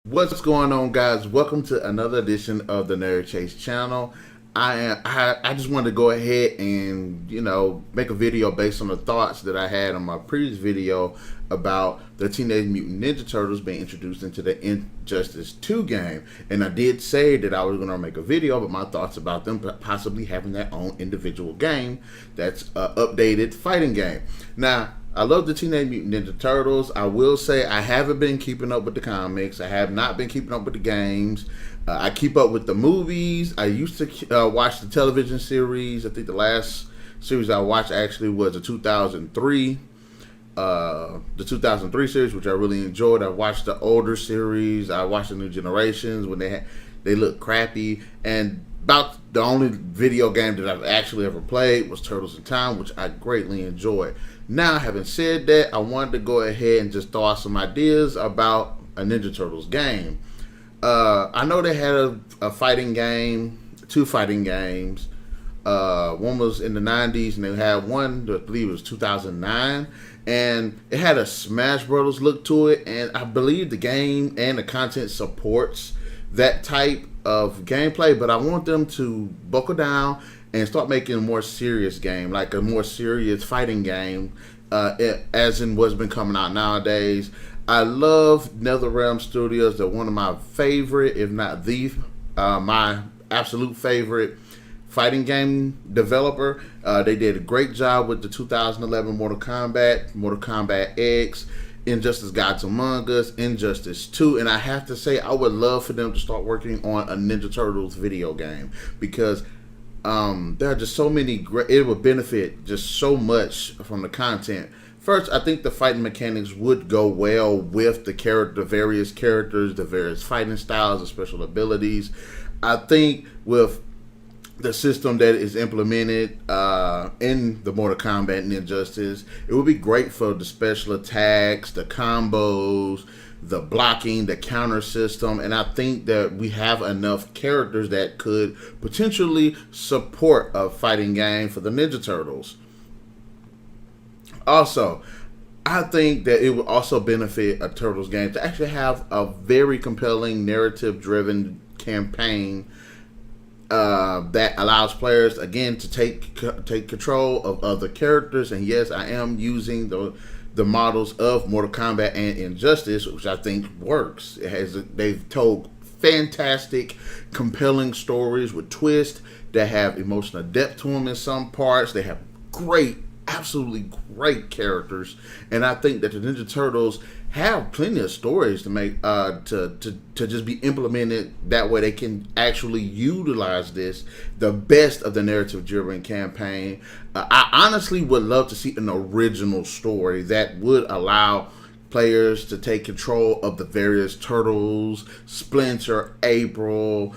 What's going on, guys? Welcome to another edition of the NarikChase channel. I just wanted to go ahead and make a video based on the thoughts that I had on my previous video about the Teenage Mutant Ninja Turtles being introduced into the Injustice 2 game. And I did say that I was going to make a video about my thoughts about them possibly having their own individual game that's an updated fighting game. Now, I love the Teenage Mutant Ninja Turtles. I will say I haven't been keeping up with the comics. I have not been keeping up with the games. I keep up with the movies. I used to watch the television series. I think the last series I watched actually was the 2003 series, which I really enjoyed. I watched the older series. I watched the New Generations when they look crappy. And about the only video game that I've actually ever played was Turtles in Time, which I greatly enjoyed. Now, having said that, I wanted to go ahead and just throw out some ideas about a Ninja Turtles game. I know they had a fighting game, two fighting games. One was in the 90s, and they had one, I believe it was 2009. And it had a Smash Brothers look to it, and I believe the game and the content supports that type of gameplay, but I want them to buckle down and start making a more serious game, like a more serious fighting game, as in what's been coming out nowadays. I love NetherRealm Studios. They're one of my favorite, if not the, my absolute favorite fighting game developer. They did a great job with the 2011 Mortal Kombat X, Injustice Gods Among Us, Injustice 2, and I have to say I would love for them to start working on a Ninja Turtles video game, because there are just so many it would benefit just so much from the content. First, I think the fighting mechanics would go well with the various characters, the various fighting styles, the special abilities. I think with the system that is implemented in the Mortal Kombat and Injustice, it would be great for the special attacks, the combos, the blocking, the counter system, and I think that we have enough characters that could potentially support a fighting game for the Ninja Turtles. Also, I think that it would also benefit a Turtles game to actually have a very compelling narrative-driven campaign that allows players, again, to take control of other characters. And yes, I am using the models of Mortal Kombat and Injustice, which I think works. They've told fantastic, compelling stories with twists that have emotional depth to them in some parts. They have absolutely great characters, and I think that the Ninja Turtles have plenty of stories to make to just be implemented. That way they can actually utilize the best of the narrative-driven campaign. I honestly would love to see an original story that would allow players to take control of the various turtles, Splinter, April,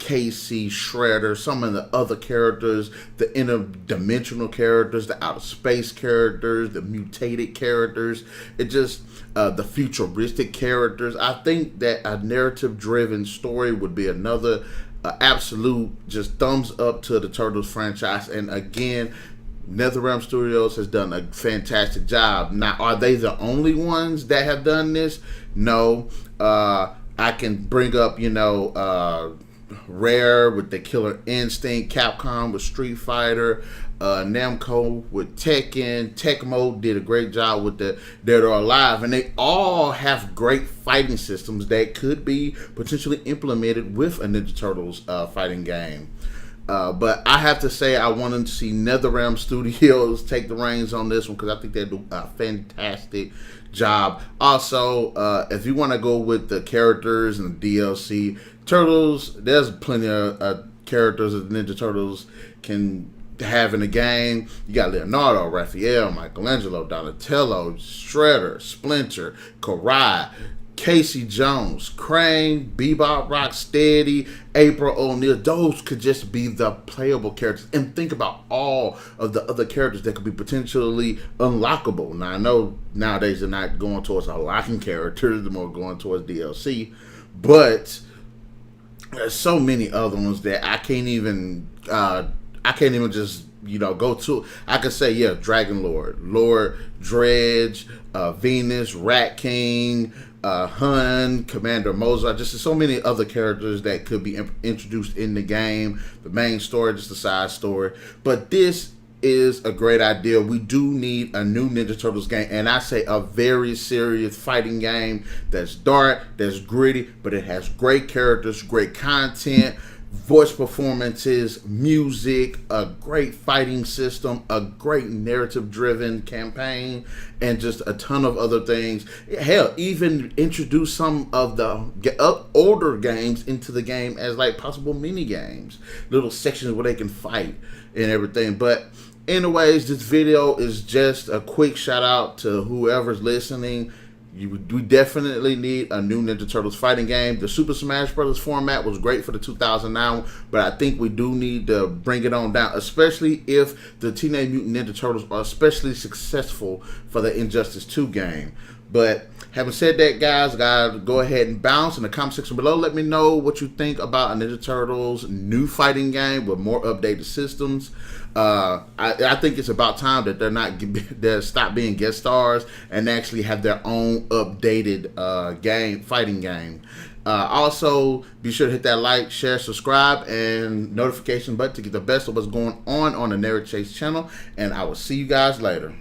Casey, Shredder, some of the other characters, the interdimensional characters, the outer space characters, the mutated characters, the futuristic characters. I think that a narrative-driven story would be another absolute just thumbs up to the Turtles franchise. And again, NetherRealm Studios has done a fantastic job. Now, are they the only ones that have done this? No. I can bring up, Rare with the Killer Instinct, Capcom with Street Fighter, Namco with Tekken, Tecmo did a great job with the Dead or Alive, and they all have great fighting systems that could be potentially implemented with a Ninja Turtles fighting game. But I have to say I wanted to see NetherRealm Studios take the reins on this one, because I think they do a fantastic job. Also, if you want to go with the characters and the DLC, Turtles, there's plenty of characters that Ninja Turtles can have in the game. You got Leonardo, Raphael, Michelangelo, Donatello, Shredder, Splinter, Karai, Casey Jones, Krang, Bebop, Rocksteady, April O'Neil. Those could just be the playable characters. And think about all of the other characters that could be potentially unlockable. Now, I know nowadays they're not going towards unlocking characters, they're more going towards DLC. But there's so many other ones that I can't even just go to. I could say, yeah, Dragon Lord, Lord Dredge, Venus, Rat King, Hun, Commander Mozart, just so many other characters that could be introduced in the game. The main story, just a side story. But this is a great idea. We do need a new Ninja Turtles game, and I say a very serious fighting game that's dark, that's gritty, but it has great characters, great content, voice performances, music, a great fighting system, a great narrative-driven campaign, and just a ton of other things. Hell, even introduce some of the older games into the game as like possible mini games, little sections where they can fight and everything. But anyways, this video is just a quick shout out to whoever's listening. We definitely need a new Ninja Turtles fighting game. The Super Smash Bros. Format was great for the 2009, but I think we do need to bring it on down, especially if the Teenage Mutant Ninja Turtles are especially successful for the Injustice 2 game. But having said that, guys, go ahead and bounce in the comment section below. Let me know what you think about a Ninja Turtles new fighting game with more updated systems. I think it's about time that they stop being guest stars and actually have their own updated fighting game. Also, be sure to hit that like, share, subscribe, and notification button to get the best of what's going on the NarikChase channel. And I will see you guys later.